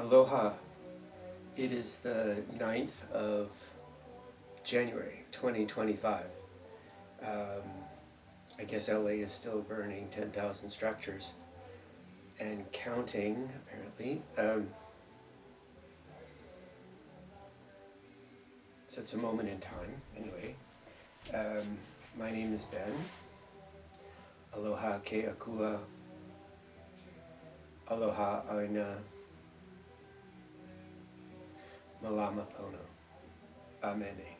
Aloha. It is the 9th of January 2025. I guess LA is still burning 10,000 structures and counting, apparently. So it's a moment in time, anyway. My name is Ben. Aloha Ke Akua. Aloha Aina. Malama Pono. Amene.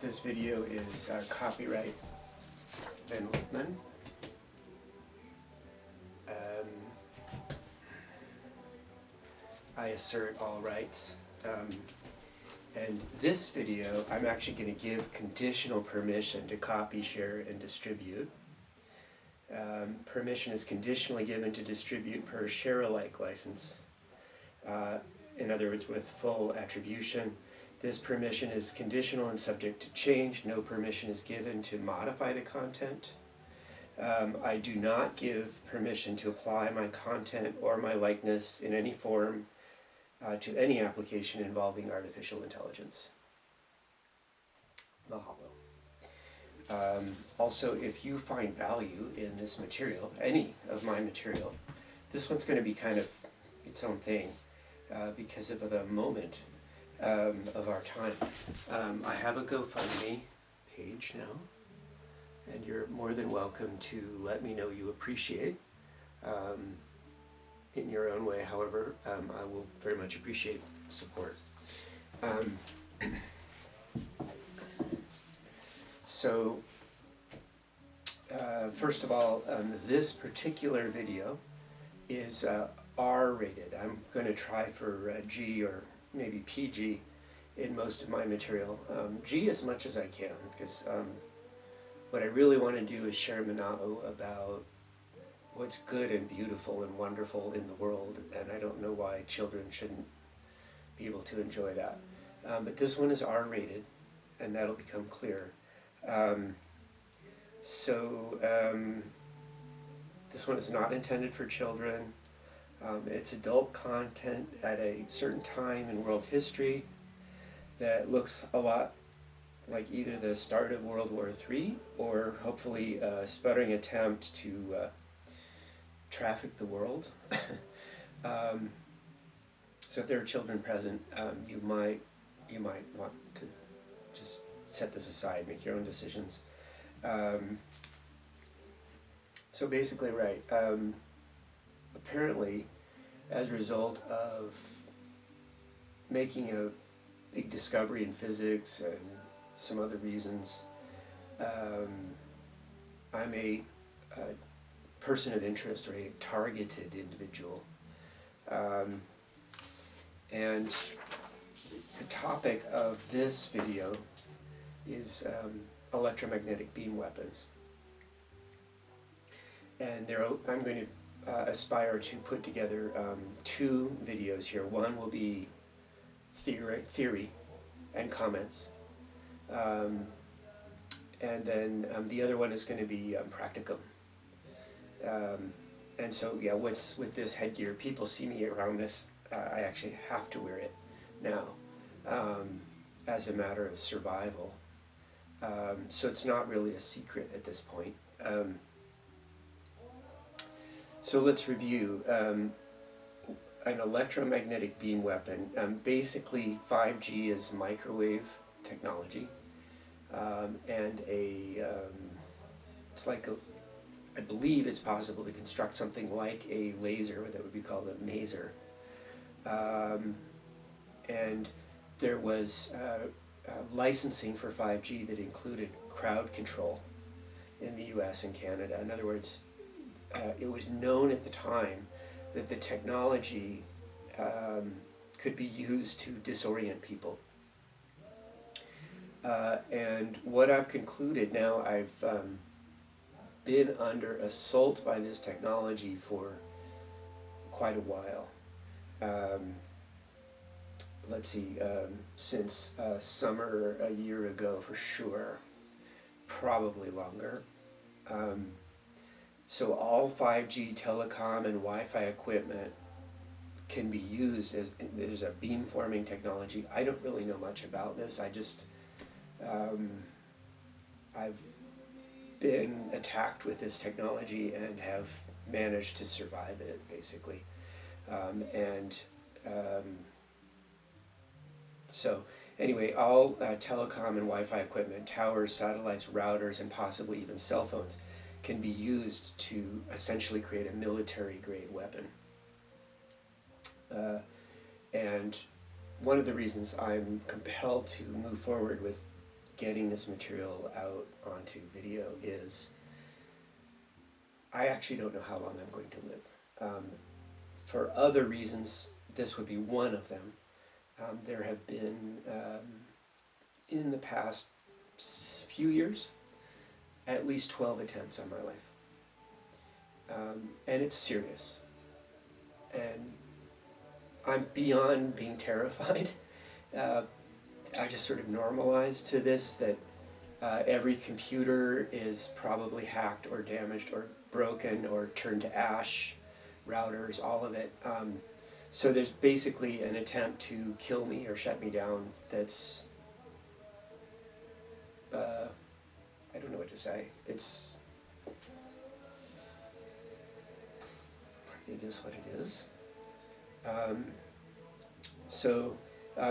This video is copyright Ben Lipman. I assert all rights. And this video, I'm actually going to give conditional permission to copy, share, and distribute. Permission is conditionally given to distribute per share-alike license. In other words, with full attribution. This permission is conditional and subject to change. No permission is given to modify the content. I do not give permission to apply my content or my likeness in any form to any application involving artificial intelligence. Mahalo. Also, if you find value in this material, any of my material, this one's going to be kind of its own thing because of the moment of our time. I have a GoFundMe page now, and you're more than welcome to let me know you appreciate in your own way. However, I will very much appreciate support. So, first of all, this particular video is R-rated. I'm going to try for G or maybe PG in most of my material. G as much as I can, because what I really want to do is share mana'o about what's good and beautiful and wonderful in the world, and I don't know why children shouldn't be able to enjoy that. But this one is R-rated, and that'll become clear. This one is not intended for children. It's adult content at a certain time in world history that looks a lot like either the start of World War III or hopefully a sputtering attempt to traffic the world. So if there are children present, you might want to just set this aside, make your own decisions. So basically, right, apparently as a result of making a big discovery in physics and some other reasons, I'm a person of interest, or a targeted individual. And the topic of this video is electromagnetic beam weapons. And I'm going to aspire to put together two videos here. One will be theory and comments. And then the other one is going to be Practicum. And so, yeah, what's with this headgear? People see me around this. I actually have to wear it now as a matter of survival. So it's not really a secret at this point. So let's review. An electromagnetic beam weapon. Basically, 5G is microwave technology, and it's like I believe it's possible to construct something like a laser that would be called a maser. And there was licensing for 5G that included crowd control in the US and Canada. In other words, it was known at the time that the technology could be used to disorient people. And what I've concluded now, I've been under assault by this technology for quite a while. Let's see, since summer a year ago for sure, probably longer. So all 5G telecom and Wi-Fi equipment can be used as, there's a beamforming technology. I don't really know much about this. I've been attacked with this technology and have managed to survive it, basically. So anyway, all telecom and Wi-Fi equipment, towers, satellites, routers, and possibly even cell phones can be used to essentially create a military-grade weapon. And one of the reasons I'm compelled to move forward with getting this material out onto video is I actually don't know how long I'm going to live. For other reasons, this would be one of them. There have been, in the past few years, at least 12 attempts on my life. And it's serious. And I'm beyond being terrified. I just sort of normalized to this that every computer is probably hacked or damaged or broken or turned to ash, routers, all of it. So there's basically an attempt to kill me or shut me down that's, I don't know what to say. It is what it is.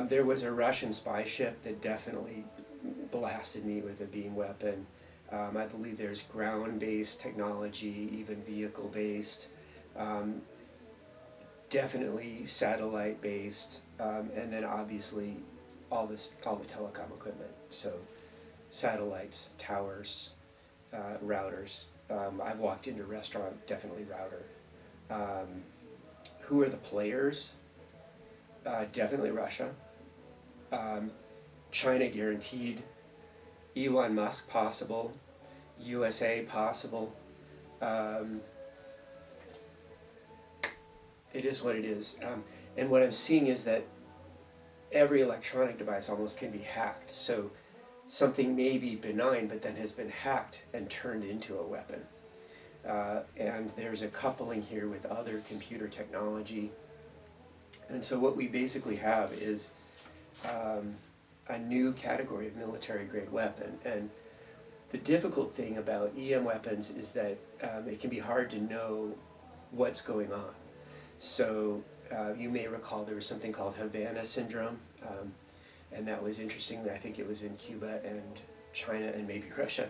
There was a Russian spy ship that definitely blasted me with a beam weapon. I believe there's ground-based technology, even vehicle-based, definitely satellite-based, and then obviously all the telecom equipment. So satellites, towers, routers. I've walked into a restaurant, definitely router. Who are the players? Definitely Russia. China guaranteed. Elon Musk possible. USA possible. It is what it is. And what I'm seeing is that every electronic device almost can be hacked. So something may be benign, but then has been hacked and turned into a weapon. And there's a coupling here with other computer technology. And so what we basically have is a new category of military-grade weapon. And the difficult thing about EM weapons is that it can be hard to know what's going on. So you may recall there was something called Havana syndrome, and that was interesting. I think it was in Cuba and China and maybe Russia.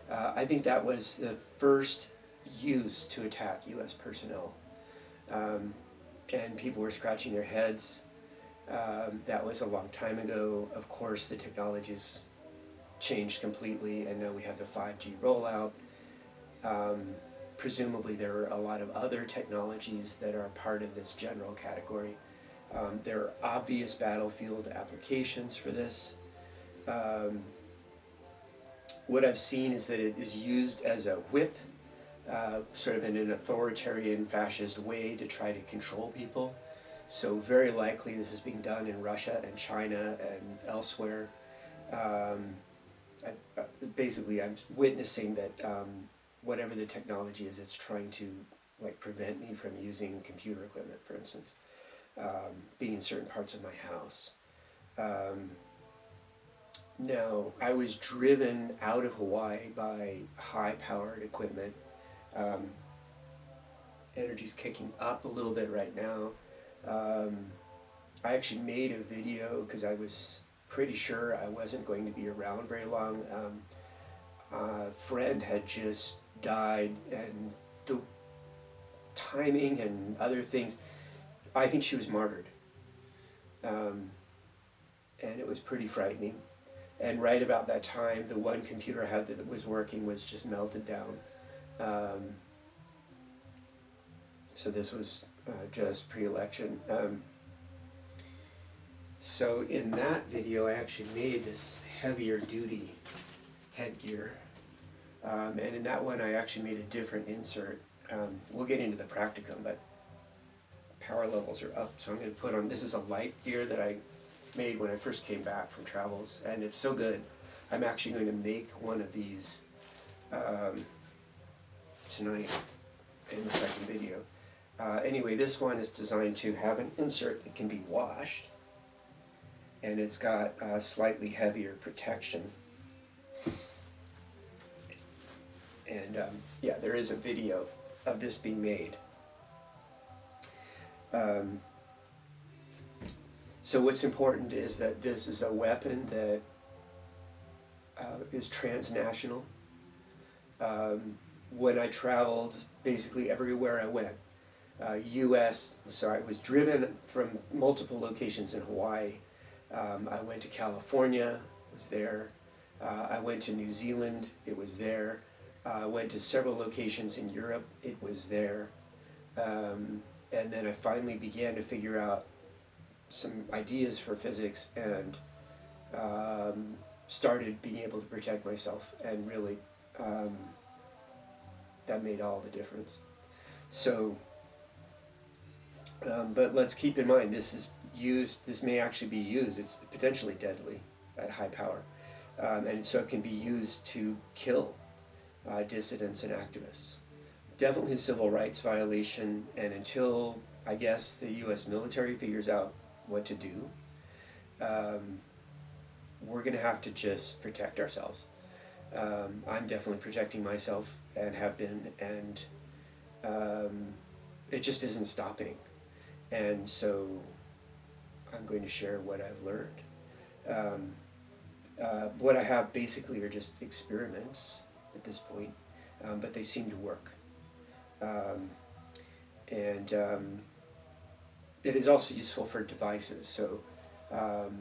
I think that was the first used to attack US personnel. And people were scratching their heads. That was a long time ago. Of course, the technology's changed completely, and now we have the 5G rollout. Presumably there are a lot of other technologies that are part of this general category. There are obvious battlefield applications for this. What I've seen is that it is used as a whip, sort of in an authoritarian fascist way to try to control people. So very likely this is being done in Russia and China and elsewhere. Basically I'm witnessing that whatever the technology is, it's trying to prevent me from using computer equipment, for instance, being in certain parts of my house. Now, I was driven out of Hawaii by high-powered equipment. Energy's kicking up a little bit right now. I actually made a video because I was pretty sure I wasn't going to be around very long. A friend had just died, and the timing and other things, I think she was martyred. And it was pretty frightening. And right about that time, the one computer I had that was working was just melted down. So this was just pre-election. So in that video, I actually made this heavier duty headgear. And in that one, I actually made a different insert. We'll get into the practicum, but power levels are up. So I'm going to put on, this is a light gear that I made when I first came back from travels, and it's so good. I'm actually going to make one of these tonight. in the second video. Anyway, this one is designed to have an insert that can be washed, and it's got a slightly heavier protection. And yeah, there is a video of this being made. So what's important is that this is a weapon that is transnational. When I traveled, basically everywhere I went, US, so I was driven from multiple locations in Hawaii. I went to California, was there. I went to New Zealand, it was there. I went to several locations in Europe, it was there. And then I finally began to figure out some ideas for physics and started being able to protect myself, and really that made all the difference. So, but let's keep in mind, this may actually be used, it's potentially deadly at high power. And so it can be used to kill dissidents and activists. Definitely a civil rights violation, and until, I guess, the US military figures out what to do, we're going to have to just protect ourselves. I'm definitely protecting myself and have been, and it just isn't stopping. And so I'm going to share what I've learned. What I have basically are just experiments at this point, but they seem to work. And it is also useful for devices. So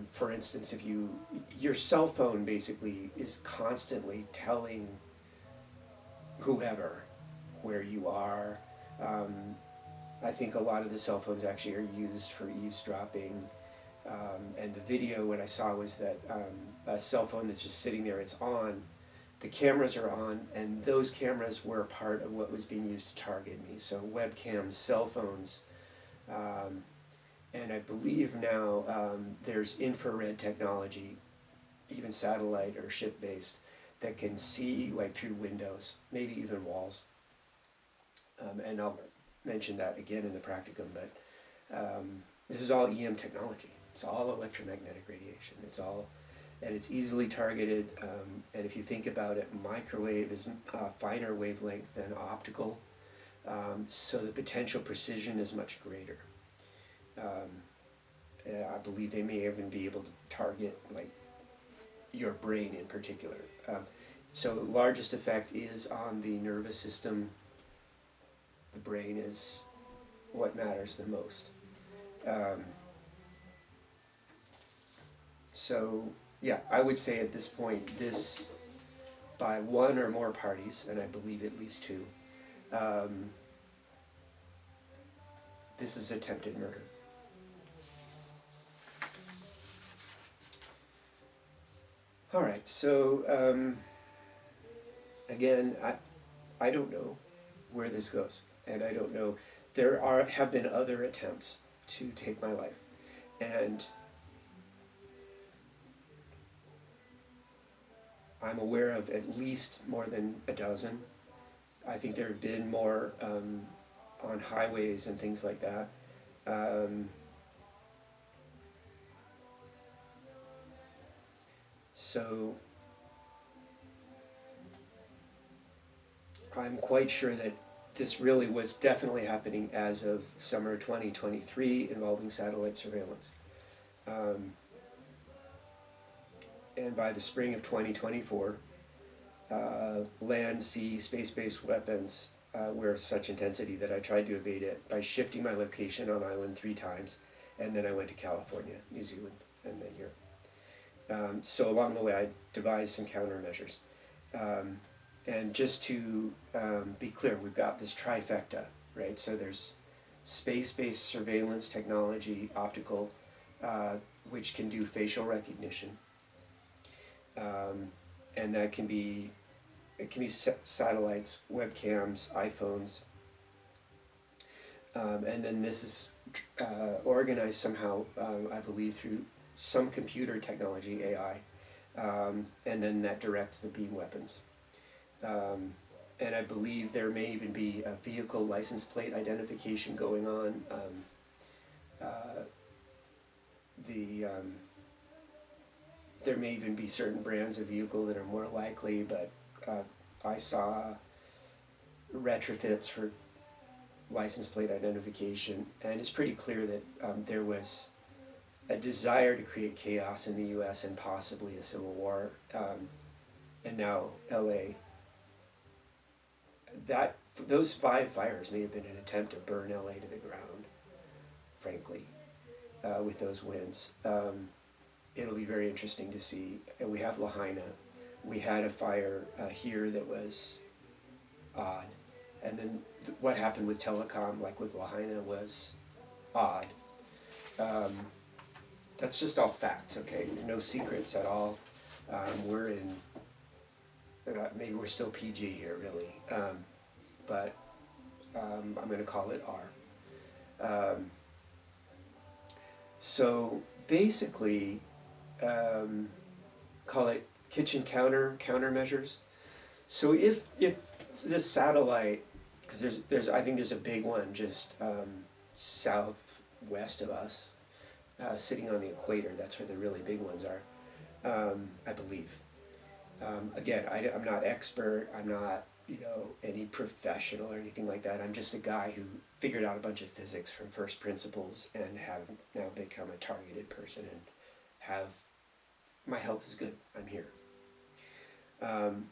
for instance, if your cell phone basically is constantly telling whoever where you are. I think a lot of the cell phones actually are used for eavesdropping. And the video, what I saw was that a cell phone that's just sitting there, it's on, the cameras are on, and those cameras were a part of what was being used to target me. So webcams, cell phones, and I believe now there's infrared technology, even satellite or ship-based, that can see like through windows, maybe even walls. And I'll mention that again in the practicum, but this is all EM technology. It's all electromagnetic radiation. It's all, and it's easily targeted. And if you think about it, microwave is a finer wavelength than optical, so the potential precision is much greater. I believe they may even be able to target like your brain in particular. So the largest effect is on the nervous system. The brain is what matters the most. So yeah, I would say at this point, this, by one or more parties, and I believe at least two, this is attempted murder. All right, so again, I don't know where this goes, and I don't know. There have been other attempts to take my life, and I'm aware of at least more than a dozen. I think there have been more on highways and things like that. So I'm quite sure that this really was definitely happening as of summer 2023 involving satellite surveillance. And by the spring of 2024, land, sea, space-based weapons were of such intensity that I tried to evade it by shifting my location on island 3 times, and then I went to California, New Zealand, and then Europe. So along the way I devised some countermeasures. And just to be clear, we've got this trifecta, right? So there's space-based surveillance technology, optical, which can do facial recognition. And that can be, it can be satellites, webcams, iPhones. And then this is organized somehow, I believe, through some computer technology, AI, and then that directs the beam weapons. and I believe there may even be a vehicle license plate identification going on. There may even be certain brands of vehicle that are more likely, but I saw retrofits for license plate identification, and it's pretty clear that there was a desire to create chaos in the U.S. and possibly a civil war, and now L.A. Those 5 fires may have been an attempt to burn L.A. to the ground, frankly, with those winds. It'll be very interesting to see. And we have Lahaina. We had a fire here that was odd, and then what happened with telecom, like with Lahaina, was odd. That's just all facts, okay? No secrets at all. We're in, maybe we're still PG here, really, but I'm going to call it R. So basically, call it kitchen countermeasures. So if this satellite, because I think there's a big one just southwest of us, sitting on the equator. That's where the really big ones are, I believe. Again, I'm not expert. I'm not any professional or anything like that. I'm just a guy who figured out a bunch of physics from first principles and have now become a targeted person and have my health is good. I'm here.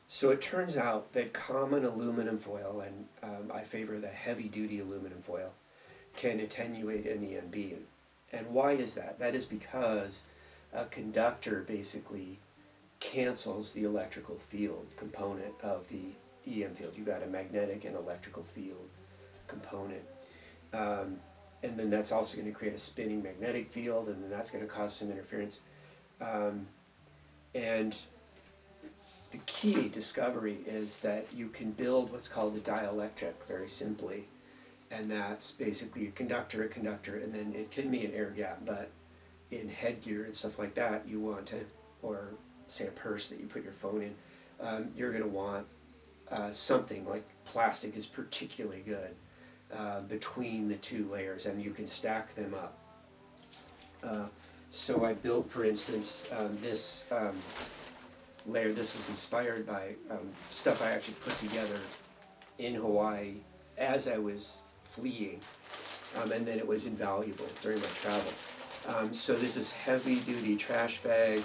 So it turns out that common aluminum foil, and I favor the heavy-duty aluminum foil, can attenuate an EM beam. And why is that? That is because a conductor basically cancels the electrical field component of the EM field. You've got a magnetic and electrical field component. And then that's also going to create a spinning magnetic field, and then that's going to cause some interference. And the key discovery is that you can build what's called a dielectric, very simply, and that's basically a conductor, and then it can be an air gap, but in headgear and stuff like that, you want to, or say a purse that you put your phone in, you're going to want something like plastic is particularly good between the 2 layers, and you can stack them up. So I built, for instance, this layer. This was inspired by stuff I actually put together in Hawaii as I was fleeing, and then it was invaluable during my travel. So this is heavy-duty trash bag,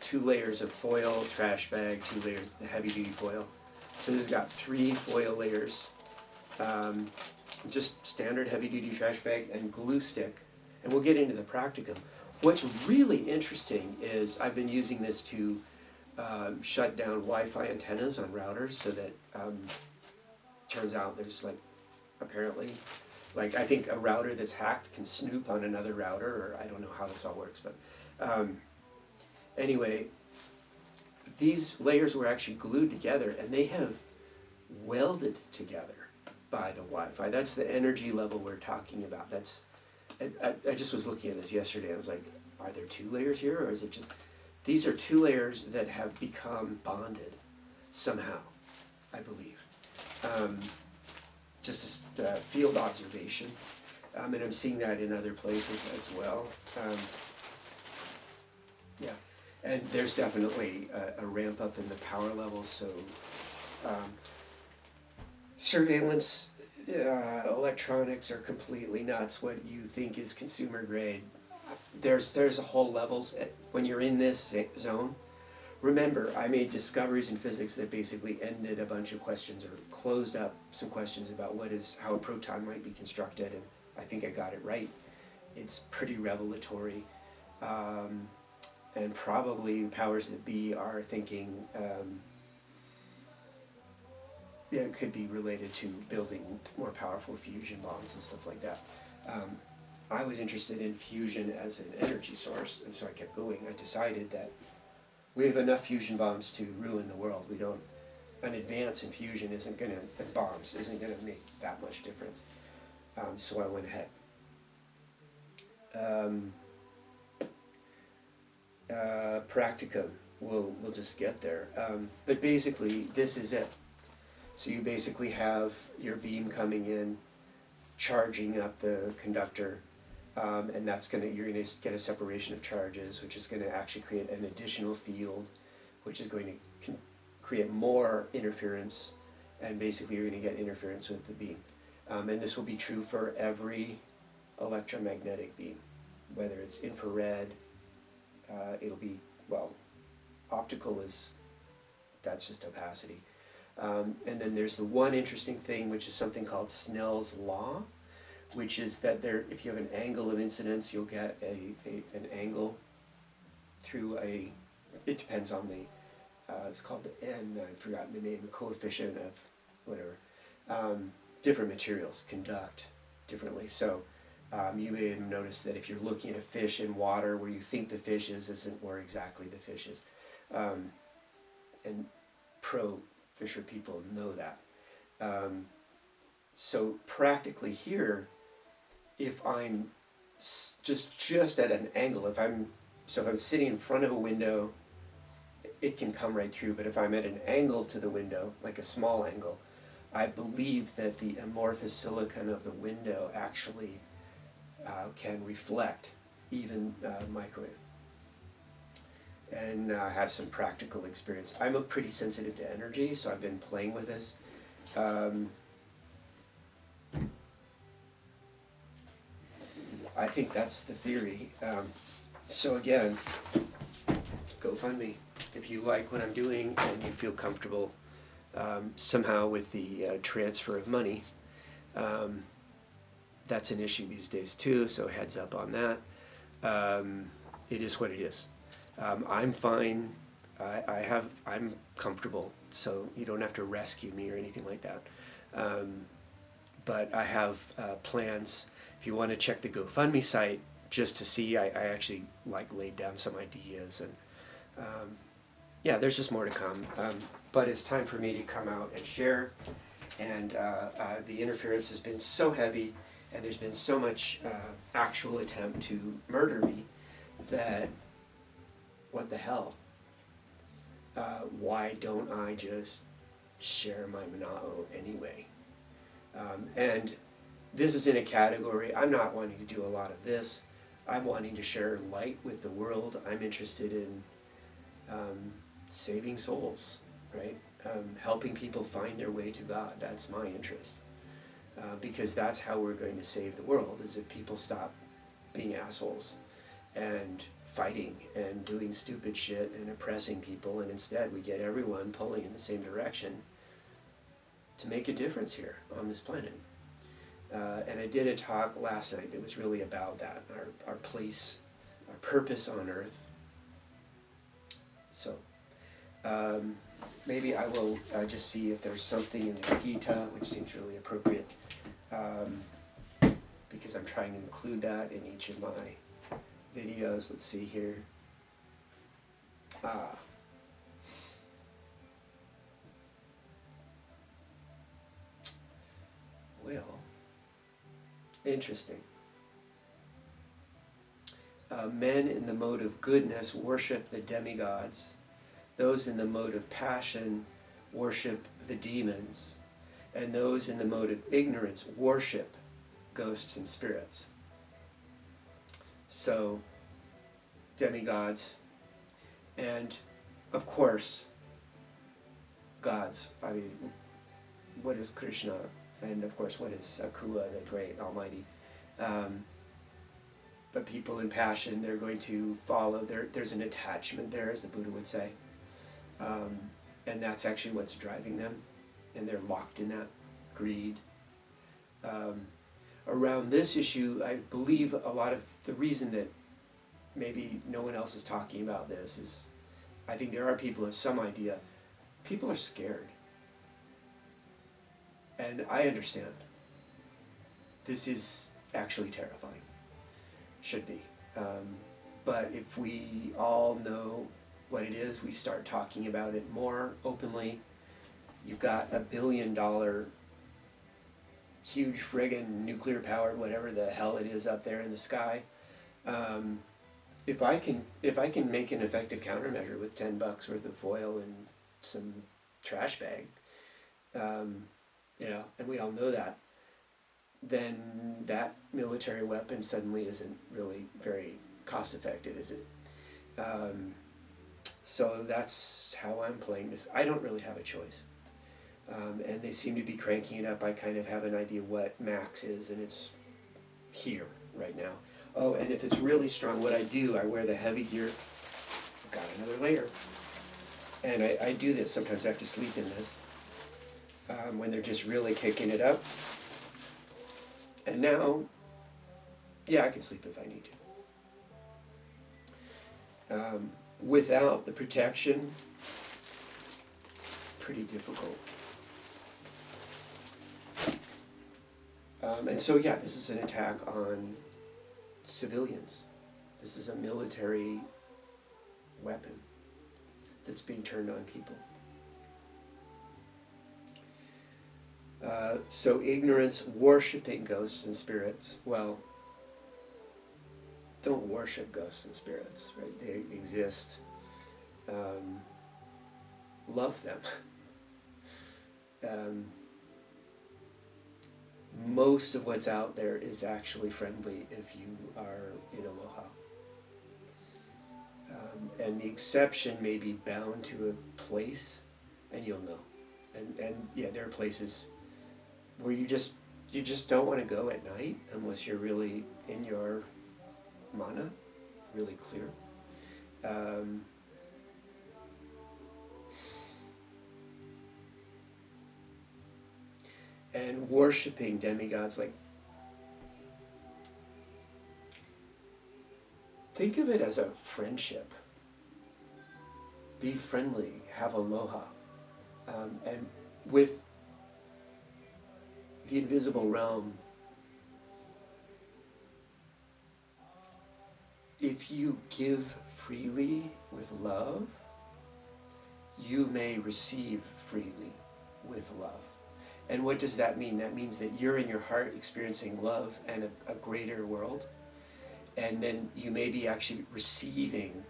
2 layers of foil, trash bag, 2 layers of heavy-duty foil. So this has got 3 foil layers, just standard heavy-duty trash bag and glue stick. And we'll get into the practicum. What's really interesting is I've been using this to shut down Wi-Fi antennas on routers, so that turns out there's apparently, I think a router that's hacked can snoop on another router, or I don't know how this all works, but anyway, these layers were actually glued together, and they have welded together by the Wi-Fi. That's the energy level we're talking about. I just was looking at this yesterday. I was like, are there 2 layers here, or is it just... These are 2 layers that have become bonded somehow, I believe. Just a field observation. And I'm seeing that in other places as well. Yeah, and there's definitely a ramp up in the power levels, so surveillance electronics are completely nuts. What you think is consumer grade, there's a whole levels when you're in this zone. Remember, I made discoveries in physics that basically ended a bunch of questions, or closed up some questions about how a proton might be constructed, and I think I got it right. It's pretty revelatory, and probably the powers that be are thinking it could be related to building more powerful fusion bombs and stuff like that. I was interested in fusion as an energy source, and so I kept going. I decided that we have enough fusion bombs to ruin the world. An advance in fusion bombs isn't gonna make that much difference. So I went ahead. Practicum, we'll just get there. But basically, this is it. So you basically have your beam coming in, charging up the conductor, and you're gonna get a separation of charges, which is gonna actually create an additional field, which is going to create more interference, and basically you're gonna get interference with the beam. And this will be true for every electromagnetic beam, whether it's infrared, it'll be, well, optical that's just opacity. And then there's the one interesting thing, which is something called Snell's law, which is that if you have an angle of incidence, you'll get an angle through it depends on it's called the I've forgotten the name, the coefficient of whatever. Different materials conduct differently. So you may have noticed that if you're looking at a fish in water, where you think the fish isn't where exactly the fish is. And pro fisher people know that. So practically here, if I'm just at an angle, if I'm sitting in front of a window, it can come right through. But if I'm at an angle to the window, like a small angle, I believe that the amorphous silicon of the window actually can reflect even microwave. And I have some practical experience. I'm pretty sensitive to energy, so I've been playing with this. I think that's the theory. So again, GoFundMe. If you like what I'm doing and you feel comfortable somehow with the transfer of money, that's an issue these days too, so heads up on that. It is what it is. I'm fine. I'm comfortable, so you don't have to rescue me or anything like that. But I have plans. If you want to check the GoFundMe site just to see, I actually laid down some ideas, and yeah, there's just more to come. But it's time for me to come out and share. And the interference has been so heavy, and there's been so much actual attempt to murder me that, what the hell? Why don't I just share my Mahalo anyway? And this is in a category, I'm not wanting to do a lot of this. I'm wanting to share light with the world. I'm interested in saving souls, right? Helping people find their way to God. That's my interest. Because that's how we're going to save the world, is if people stop being assholes and fighting and doing stupid shit and oppressing people, and instead we get everyone pulling in the same direction to make a difference here on this planet. And I did a talk last night that was really about that, our place, our purpose on earth. So maybe I will just see if there's something in the Gita, which seems really appropriate, because I'm trying to include that in each of my videos. Let's see here. Well, interesting. Men in the mode of goodness worship the demigods. Those in the mode of passion worship the demons. And those in the mode of ignorance worship ghosts and spirits. So, demigods, and of course, gods. I mean, what is Krishna? And of course, what is Akua, the great almighty? But people in passion, they're going to follow, there's an attachment there, as the Buddha would say. And that's actually what's driving them. And they're locked in that greed. Around this issue, I believe a lot of the reason that maybe no one else is talking about this is, I think there are people who have some idea. People are scared. And I understand. This is actually terrifying. Should be. But if we all know what it is, we start talking about it more openly. You've got $1 billion huge friggin' nuclear powered, whatever the hell it is up there in the sky. If I can make an effective countermeasure with $10 worth of foil and some trash bag, you know, and we all know that, then that military weapon suddenly isn't really very cost effective, is it? So that's how I'm playing this. I don't really have a choice. And they seem to be cranking it up. I kind of have an idea what max is, and it's here right now. Oh, and if it's really strong, what I do, I wear the heavy gear. I've got another layer. And I do this. Sometimes I have to sleep in this when they're just really kicking it up. And now, yeah, I can sleep if I need to. Without the protection, pretty difficult. And so, yeah, this is an attack on civilians. This is a military weapon that's being turned on people. So ignorance, worshiping ghosts and spirits. Well, don't worship ghosts and spirits, right? They exist. Love them. Most of what's out there is actually friendly if you are in Aloha. And the exception may be bound to a place, and you'll know. And yeah, there are places where you just don't want to go at night unless you're really in your mana, really clear. And worshiping demigods, like, think of it as a friendship. Be friendly, have aloha. And with the invisible realm, if you give freely with love, you may receive freely with love. And what does that mean? That means that you're in your heart experiencing love and a greater world, and then you may be actually receiving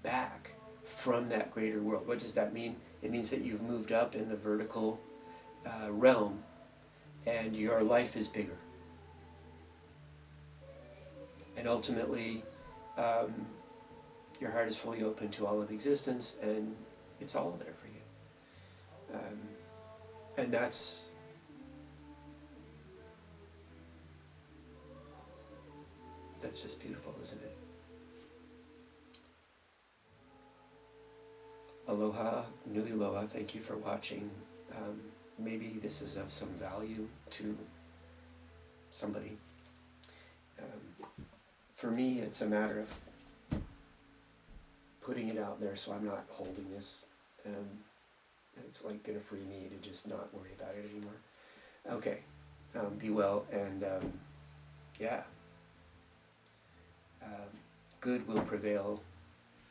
back from that greater world. What does that mean? It means that you've moved up in the vertical realm, and your life is bigger. And ultimately, your heart is fully open to all of existence, and it's all there for you. And that's just beautiful, isn't it? Aloha, nui loa, thank you for watching. Maybe this is of some value to somebody. For me, it's a matter of putting it out there so I'm not holding this. It's like going to free me to just not worry about it anymore. Okay, be well, and yeah. Good will prevail,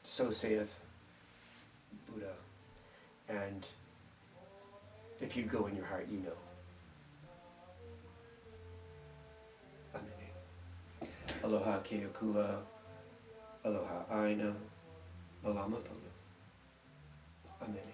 so saith Buddha. And if you go in your heart, you know. Amen. Aloha Ke Akua, Aloha Aina, Malama Pona. Amen.